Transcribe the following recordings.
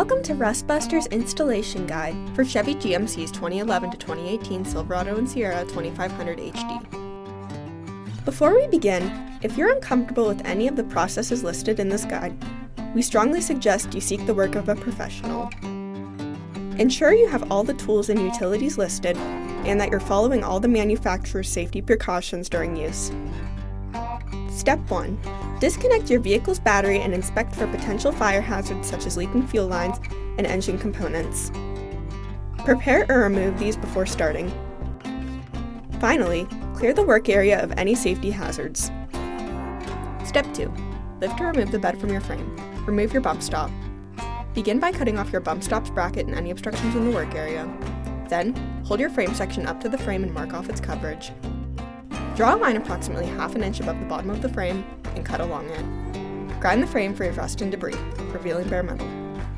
Welcome to Rustbuster's installation guide for Chevy GMC's 2011 to 2018 Silverado and Sierra 2500 HD. Before we begin, if you're uncomfortable with any of the processes listed in this guide, we strongly suggest you seek the work of a professional. Ensure you have all the tools and utilities listed and that you're following all the manufacturer's safety precautions during use. Step 1. Disconnect your vehicle's battery and inspect for potential fire hazards such as leaking fuel lines and engine components. Prepare or remove these before starting. Finally, clear the work area of any safety hazards. Step 2. Lift or remove the bed from your frame. Remove your bump stop. Begin by cutting off your bump stop's bracket and any obstructions in the work area. Then, hold your frame section up to the frame and mark off its coverage. Draw a line approximately half an inch above the bottom of the frame and cut along it. Grind the frame for rust and debris, revealing bare metal.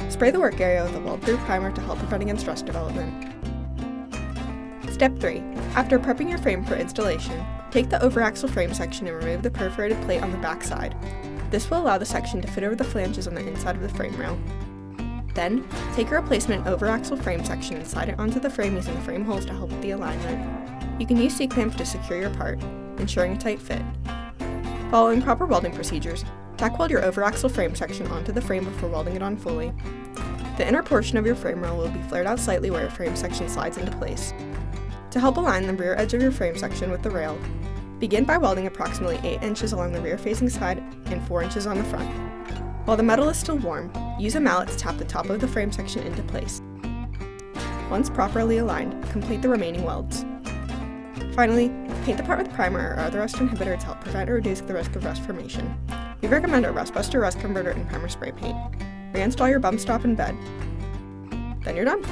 Spray the work area with a weld-proof primer to help prevent against rust development. Step 3. After prepping your frame for installation, take the overaxle frame section and remove the perforated plate on the back side. This will allow the section to fit over the flanges on the inside of the frame rail. Then, take your replacement overaxle frame section and slide it onto the frame using the frame holes to help with the alignment. You can use C-clamps to secure your part, ensuring a tight fit. Following proper welding procedures, tack weld your overaxle frame section onto the frame before welding it on fully. The inner portion of your frame rail will be flared out slightly where your frame section slides into place. To help align the rear edge of your frame section with the rail, begin by welding approximately 8 inches along the rear-facing side and 4 inches on the front. While the metal is still warm, use a mallet to tap the top of the frame section into place. Once properly aligned, complete the remaining welds. Finally, paint the part with primer or other rust inhibitor to help prevent or reduce the risk of rust formation. We recommend a Rustbuster Rust Converter and primer spray paint. Reinstall your bump stop and bed. Then you're done.